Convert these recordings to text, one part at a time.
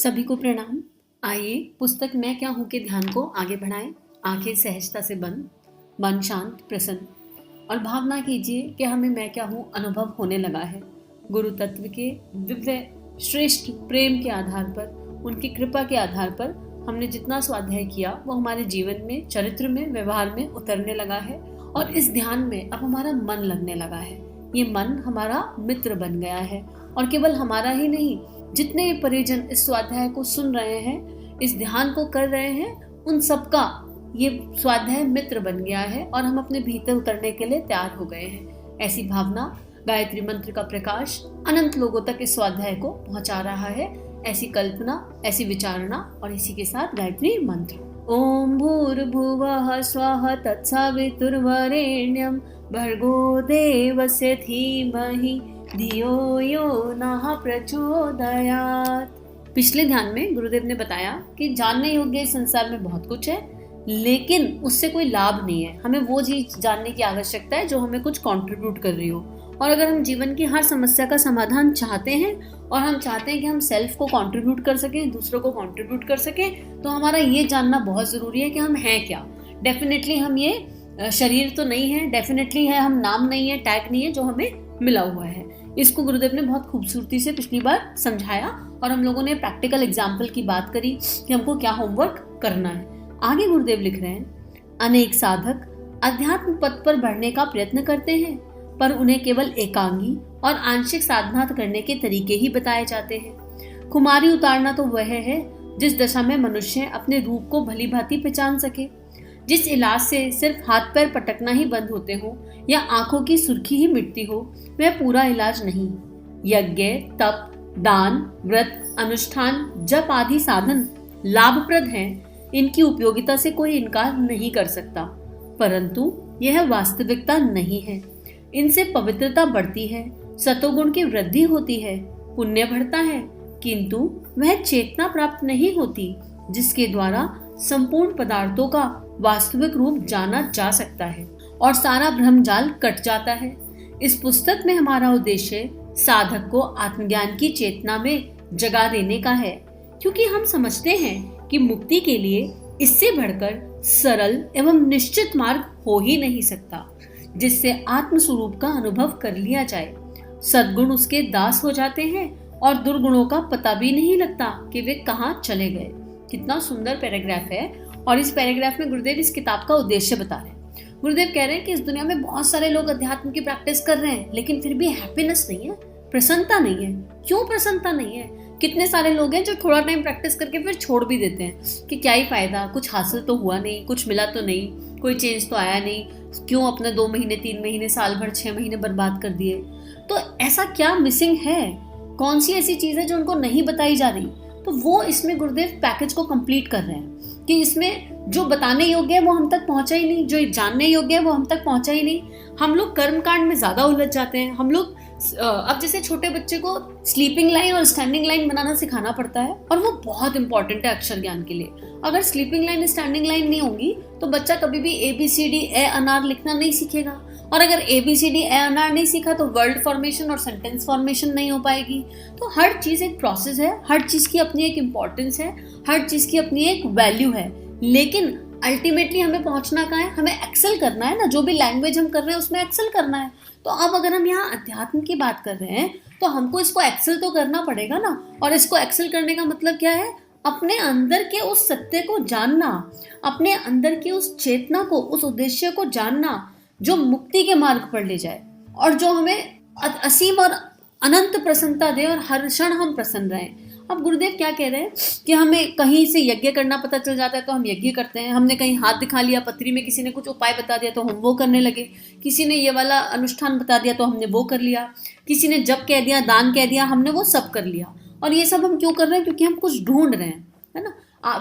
सभी को प्रणाम। आइए पुस्तक मैं क्या हूँ के ध्यान को आगे बढ़ाएं। आंखें सहजता से बंद, मन शांत प्रसन्न और भावना कीजिए कि हमें मैं क्या हूँ अनुभव होने लगा है। गुरु तत्व के दिव्य श्रेष्ठ प्रेम के आधार पर, उनकी कृपा के आधार पर हमने जितना स्वाध्याय किया वो हमारे जीवन में, चरित्र में, व्यवहार में उतरने लगा है और इस ध्यान में अब हमारा मन लगने लगा है। ये मन हमारा मित्र बन गया है और केवल हमारा ही नहीं, जितने परिजन इस स्वाध्याय को सुन रहे हैं, इस ध्यान को कर रहे हैं, उन सबका ये स्वाध्याय मित्र बन गया है और हम अपने भीतर उतरने के लिए तैयार हो गए हैं। ऐसी भावना, गायत्री मंत्र का प्रकाश अनंत लोगों तक इस स्वाध्याय को पहुंचा रहा है। ऐसी कल्पना, ऐसी विचारणा और इसी के साथ गायत्री मंत्र। ओम भूर्भुवः स्वः तत्सवितुर्वरेण्यं भर्गो देवस्य धीमहि धियो यो नः प्रचोदयात्। पिछले ध्यान में गुरुदेव ने बताया कि जानने योग्य इस संसार में बहुत कुछ है, लेकिन उससे कोई लाभ नहीं है। हमें वो चीज जानने की आवश्यकता है जो हमें कुछ कंट्रीब्यूट कर रही हो। और अगर हम जीवन की हर समस्या का समाधान चाहते हैं और हम चाहते हैं कि हम सेल्फ को कंट्रीब्यूट कर सकें, दूसरों को कंट्रीब्यूट कर सकें, तो हमारा ये जानना बहुत जरूरी है कि हम हैं क्या। डेफिनेटली हम ये शरीर तो नहीं है, डेफिनेटली है हम नाम नहीं है, टैग नहीं है जो हमें मिला हुआ है। इसको गुरुदेव ने बहुत खूबसूरती से पिछली बार समझाया और हम लोगों ने प्रैक्टिकल एग्जाम्पल की बात करी कि हमको क्या होमवर्क करना है। आगे गुरुदेव लिख रहे हैं, अनेक साधक अध्यात्म पथ पर बढ़ने का प्रयत्न करते हैं, पर उन्हें केवल एकांगी और आंशिक साधना करने के तरीके ही बताए जाते हैं। खुमारी उतारना तो वह है जिस दशा में मनुष्य अपने रूप को भली भांति पहचान सके। जिस इलाज से सिर्फ हाथ पैर पटकना ही बंद होते हो या आंखों की सुर्खी ही मिटती हो, वह पूरा इलाज नहीं। यज्ञ, तप, दान, व्रत, अनुष्ठान, जप आदि साधन लाभप्रद हैं। इनकी उपयोगिता से कोई इनकार नहीं कर सकता, परंतु यह वास्तविकता नहीं है। इनसे पवित्रता बढ़ती है, सतोगुण की वृद्धि होती है, पुण्य बढ़ता है, किंतु वह चेतना प्राप्त नहीं होती जिसके द्वारा संपूर्ण पदार्थों का वास्तविक रूप जाना जा सकता है और सारा भ्रमजाल कट जाता है। इस पुस्तक में हमारा उद्देश्य साधक को आत्मज्ञान की चेतना में जगा देने का है, क्योंकि हम समझते हैं कि मुक्ति के लिए इससे बढ़कर सरल एवं निश्चित मार्ग हो ही नहीं सकता जिससे आत्म स्वरूप का अनुभव कर लिया जाए। सद्गुण उसके दास हो जाते हैं और दुर्गुणों का पता भी नहीं लगता कि वे कहाँ चले गए। कितना सुंदर पैराग्राफ है और इस पैराग्राफ में गुरुदेव इस किताब का उद्देश्य बता रहे हैं। गुरुदेव कह रहे हैं कि इस दुनिया में बहुत सारे लोग अध्यात्म की प्रैक्टिस कर रहे हैं, लेकिन फिर भी हैप्पीनेस नहीं है, प्रसन्नता नहीं है। क्यों प्रसन्नता नहीं है? कितने सारे लोग हैं जो थोड़ा टाइम प्रैक्टिस करके फिर छोड़ भी देते हैं कि क्या ही फायदा, कुछ हासिल तो हुआ नहीं, कुछ मिला तो नहीं, कोई चेंज तो आया नहीं, क्यों अपने 2 महीने, 3 महीने, साल भर, 6 महीने बर्बाद कर दिए। तो ऐसा क्या मिसिंग है? कौन सी ऐसी चीज है जो उनको नहीं बताई जा रही? तो वो इसमें गुरुदेव पैकेज को कंप्लीट कर रहे हैं कि इसमें जो बताने योग्य है वो हम तक पहुंचा ही नहीं, जो जानने योग्य है वो हम तक पहुंचा ही नहीं। हम लोग कर्म कांड में ज्यादा उलझ जाते हैं। हम लोग अब जैसे छोटे बच्चे को स्लीपिंग लाइन और स्टैंडिंग लाइन बनाना सिखाना पड़ता है और वो बहुत इंपॉर्टेंट है अक्षर ज्ञान के लिए। अगर स्लीपिंग लाइन, स्टैंडिंग लाइन नहीं होगी तो बच्चा कभी भी ABCD ए अनार लिखना नहीं सीखेगा, और अगर ABCD ए अनार नहीं सीखा तो वर्ड फॉर्मेशन और सेंटेंस फॉर्मेशन नहीं हो पाएगी। तो हर चीज एक प्रोसेस है, हर चीज की अपनी एक इम्पोर्टेंस है, हर चीज की अपनी एक वैल्यू है, लेकिन अल्टीमेटली हमें पहुंचना कहाँ है? हमें एक्सेल करना है ना, जो भी लैंग्वेज हम कर रहे हैं उसमें एक्सेल करना है। तो अब अगर हम यहाँ अध्यात्म की बात कर रहे हैं तो हमको इसको एक्सेल तो करना पड़ेगा ना। और इसको एक्सेल करने का मतलब क्या है? अपने अंदर के उस सत्य को जानना, अपने अंदर की उस चेतना को, उस उद्देश्य को जानना जो मुक्ति के मार्ग पर ले जाए और जो हमें असीम और अनंत प्रसन्नता दे और हर क्षण हम प्रसन्न रहें। अब गुरुदेव क्या कह रहे हैं कि हमें कहीं से यज्ञ करना पता चल जाता है तो हम यज्ञ करते हैं। हमने कहीं हाथ दिखा लिया, पत्री में किसी ने कुछ उपाय बता दिया तो हम वो करने लगे। किसी ने ये वाला अनुष्ठान बता दिया तो हमने वो कर लिया। किसी ने जप कह दिया, दान कह दिया, हमने वो सब कर लिया। और ये सब हम क्यों कर रहे हैं? क्योंकि हम कुछ ढूंढ रहे हैं, है ना।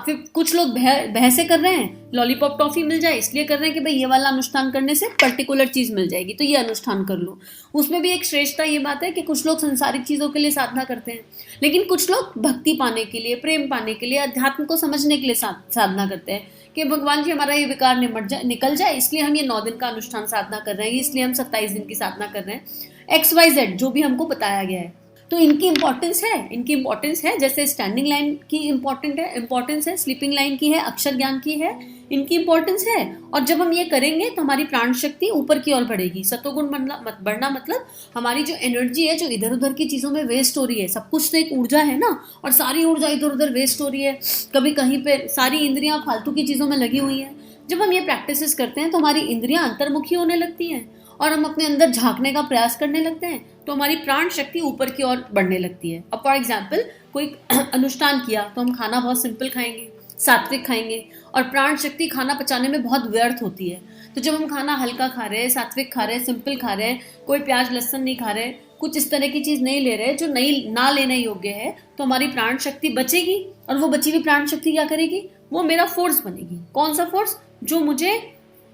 फिर कुछ लोग बहसे कर रहे हैं, लॉलीपॉप टॉफी मिल जाए इसलिए कर रहे हैं कि भाई ये वाला अनुष्ठान करने से पर्टिकुलर चीज मिल जाएगी तो ये अनुष्ठान कर लो। उसमें भी एक श्रेष्ठता ये बात है कि कुछ लोग सांसारिक चीजों के लिए साधना करते हैं, लेकिन कुछ लोग भक्ति पाने के लिए, प्रेम पाने के लिए, अध्यात्म को समझने के लिए साधना करते हैं कि भगवान जी हमारा ये विकार निकल जाए, इसलिए हम ये 9 दिन का अनुष्ठान साधना कर रहे हैं, इसलिए हम 27 दिन की साधना कर रहे हैं। XYZ जो भी हमको बताया गया है। तो इनकी इंपॉर्टेंस है जैसे स्टैंडिंग लाइन की इंपॉर्टेंस है, स्लीपिंग लाइन की है, अक्षर ज्ञान की है, इनकी इंपॉर्टेंस है। और जब हम ये करेंगे तो हमारी प्राण शक्ति ऊपर की ओर बढ़ेगी। सतोगुण बढ़ना मतलब हमारी जो एनर्जी है जो इधर उधर की चीज़ों में वेस्ट हो रही है, सब कुछ तो एक ऊर्जा है ना, और सारी ऊर्जा इधर उधर वेस्ट हो रही है, कभी कहीं पे सारी इंद्रियां फालतू की चीज़ों में लगी हुई हैं। जब हम ये प्रैक्टिसेस करते हैं तो हमारी इंद्रियां अंतर्मुखी होने लगती हैं और हम अपने अंदर झांकने का प्रयास करने लगते हैं, तो हमारी प्राण शक्ति ऊपर की ओर बढ़ने लगती है। अब फॉर एग्जाम्पल कोई अनुष्ठान किया तो हम खाना बहुत सिंपल खाएंगे, सात्विक खाएंगे, और प्राण शक्ति खाना पचाने में बहुत व्यर्थ होती है। तो जब हम खाना हल्का खा रहे हैं, सात्विक खा रहे हैं, सिंपल खा रहे हैं, कोई प्याज लहसुन नहीं खा रहे, कुछ इस तरह की चीज़ नहीं ले रहे जो नहीं ना लेने योग्य है, तो हमारी प्राण शक्ति बचेगी। और वो बची हुई प्राण शक्ति क्या करेगी? वो मेरा फोर्स बनेगी। कौन सा फोर्स? जो मुझे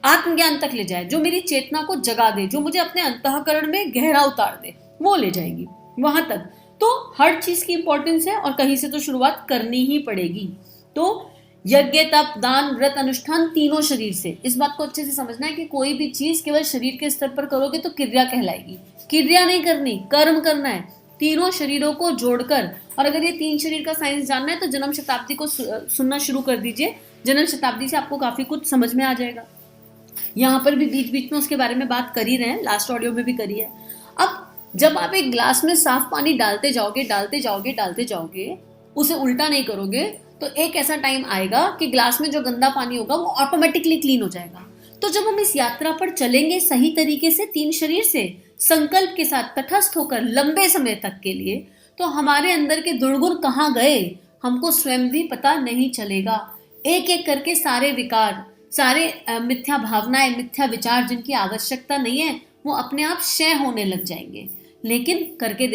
आत्मज्ञान तक ले जाए, जो मेरी चेतना को जगा दे, जो मुझे अपने अंतःकरण में गहरा उतार दे, वो ले जाएगी वहां तक। तो हर चीज की इंपॉर्टेंस है और कहीं से तो शुरुआत करनी ही पड़ेगी। तो यज्ञ, तप, दान, व्रत, अनुष्ठान, तीनों शरीर से। इस बात को अच्छे से समझना है कि कोई भी चीज केवल शरीर के स्तर पर करोगे तो क्रिया कहलाएगी। क्रिया नहीं करनी, कर्म करना है, तीनों शरीरों को जोड़कर। और अगर ये 3 शरीर का साइंस जानना है तो जन्म शताब्दी को सुनना शुरू कर दीजिए। जन्म शताब्दी से आपको काफी कुछ समझ में आ जाएगा। यहाँ पर भी बीच बीच में उसके बारे में बात कर ही रहे हैं, लास्ट ऑडियो में भी करी है। अब जब आप एक ग्लास में साफ पानी डालते जाओगे, उसे उल्टा नहीं करोगे, तो एक ऐसा टाइम आएगा कि ग्लास में जो गंदा पानी होगा वो ऑटोमेटिकली क्लीन हो जाएगा। तो जब हम इस यात्रा पर चलेंगे सही तरीके से 3 शरीर से संकल्प के साथ तटस्थ होकर लंबे समय तक के लिए, तो हमारे अंदर के दुर्गुण कहाँ गए हमको स्वयं भी पता नहीं चलेगा। एक एक करके सारे विकार, सारे मिथ्या भावनाएं, मिथ्या विचार जिनकी आवश्यकता नहीं है, वो अपने आप क्षय होने लग जाएंगे। लेकिन करके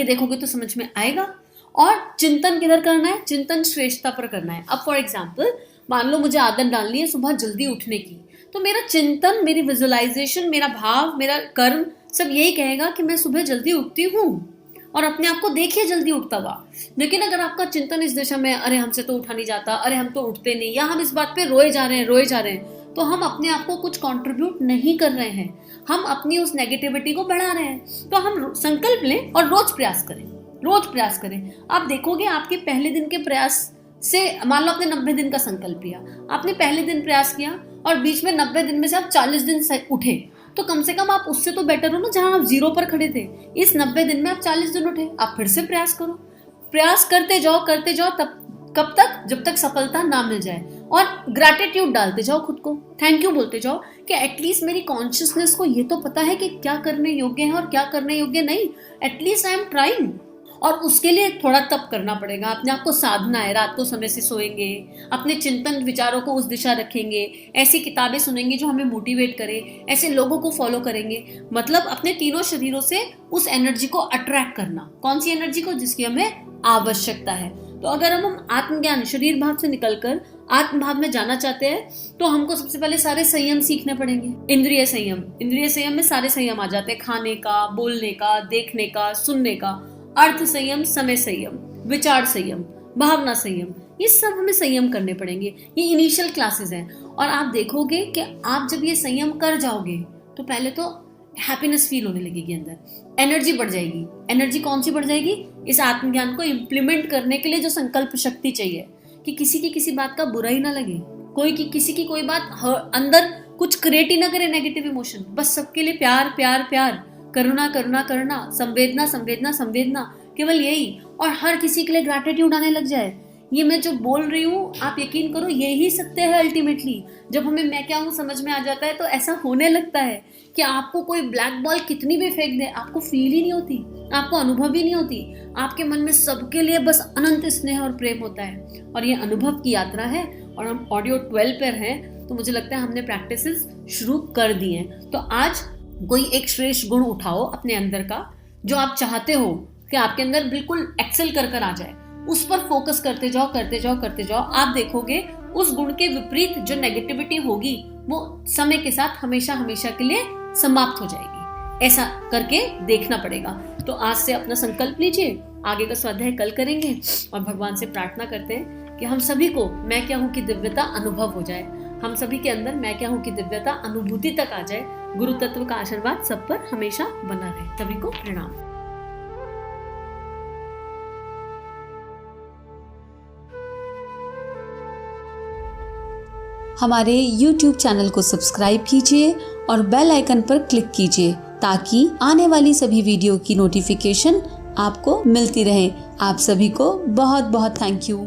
देखोगे तो समझ में आएगा। और चिंतन किधर करना है? चिंतन श्रेष्ठता पर करना है। अब फॉर एग्जाम्पल मान लो मुझे आदत डालनी है सुबह जल्दी उठने की, तो मेरा चिंतन, मेरी विजुअलाइजेशन, मेरा भाव, मेरा कर्म सब यही कहेगा कि मैं सुबह जल्दी उठती हूँ, और अपने आप को देखिए जल्दी उठता हुआ। लेकिन अगर आपका चिंतन इस दिशा में, अरे हमसे तो उठा नहीं जाता, अरे हम तो उठते नहीं, या हम इस बात पे रोए जा रहे हैं, तो हम अपने आप को कुछ कंट्रीब्यूट नहीं कर रहे हैं, हम अपनी उस नेगेटिविटी को बढ़ा रहे हैं। तो हम संकल्प लें और रोज प्रयास करें। आप देखोगे आपके पहले दिन के प्रयास से, मान लो आपने 90 दिन का संकल्प लिया, आपने पहले दिन प्रयास किया और बीच में 90 दिन में से आप 40 दिन से उठे, तो कम से कम आप उससे तो बेटर हो ना, जहां आप 0 पर खड़े थे। इस 90 दिन में आप 40 दिन उठे, आप फिर से प्रयास करो, प्रयास करते जाओ, तब कब तक? जब तक सफलता ना मिल जाए। और ग्रैटिट्यूड डालते जाओ खुद को, थैंक यू बोलते जाओ कि एटलीस्ट मेरी कॉन्शियसनेस को ये तो पता है कि क्या करने योग्य है और क्या करने योग्य नहीं, एटलीस्ट आई एम ट्राइंग। और उसके लिए थोड़ा तप करना पड़ेगा, अपने आप को साधना है। रात को समय से सोएंगे, अपने चिंतन विचारों को उस दिशा रखेंगे, ऐसी किताबें सुनेंगे जो हमें मोटिवेट करे, ऐसे लोगों को फॉलो करेंगे। मतलब अपने तीनों शरीरों से उस एनर्जी को अट्रैक्ट करना। कौन सी एनर्जी को? जिसकी हमें आवश्यकता है। तो अगर हम आत्मज्ञान, शरीर भाव से निकलकर आत्म भाव में जाना चाहते हैं तो हमको सबसे पहले सारे संयम सीखने पड़ेंगे। इंद्रिय संयम में सारे संयम आ जाते हैं, खाने का, बोलने का, देखने का, सुनने का। अर्थ संयम, समय संयम, विचार संयम, भावना संयम, ये सब हमें संयम करने पड़ेंगे। ये इनिशियल क्लासेस हैं। और आप देखोगे कि आप जब ये संयम कर जाओगे तो पहले तो हैप्पीनेस फील होने लगेगी, अंदर एनर्जी बढ़ जाएगी। एनर्जी कौन सी बढ़ जाएगी? इस आत्मज्ञान को इम्प्लीमेंट करने के लिए जो संकल्प शक्ति चाहिए, कि किसी की किसी बात का बुरा ही ना लगे, किसी की कोई बात अंदर कुछ क्रिएट ही ना करे नेगेटिव इमोशन, बस सबके लिए प्यार प्यार प्यार, करुणा, संवेदना, केवल यही। और हर किसी के लिए ग्रैटिट्यूड आने लग जाए। ये मैं जो बोल रही हूँ, आप यकीन करो, यही सत्य है अल्टीमेटली। जब हमें मैं क्या हूँ समझ में आ जाता है तो ऐसा होने लगता है कि आपको कोई ब्लैक बॉल कितनी भी फेंक दे, आपको फील ही नहीं होती, आपको अनुभव ही नहीं होती। आपके मन में सबके लिए बस अनंत स्नेह और प्रेम होता है। और ये अनुभव की यात्रा है। और हम ऑडियो 12 पर हैं, तो मुझे लगता है हमने प्रैक्टिसेस शुरू कर दी हैं। तो आज कोई एक श्रेष्ठ गुण उठाओ अपने अंदर का, जो आप चाहते हो कि आपके अंदर बिल्कुल एक्सेल कर आ जाए, उस पर फोकस करते जाओ। आप देखोगे उस गुण के विपरीत जो नेगेटिविटी होगी वो समय के साथ हमेशा के लिए समाप्त हो जाएगी। ऐसा करके देखना पड़ेगा। तो आज से अपना संकल्प लीजिए, आगे का स्वाध्याय कल करेंगे और भगवान से प्रार्थना करते हैं कि हम सभी को मैं क्या हूँ की दिव्यता अनुभव हो जाए, हम सभी के अंदर मैं क्या हूँ की दिव्यता अनुभूति तक आ जाए। गुरु तत्व का आशीर्वाद सब पर हमेशा बना रहे। सभी को प्रणाम। हमारे YouTube चैनल को सब्सक्राइब कीजिए और बेल आइकन पर क्लिक कीजिए ताकि आने वाली सभी वीडियो की नोटिफिकेशन आपको मिलती रहे। आप सभी को बहुत बहुत थैंक यू।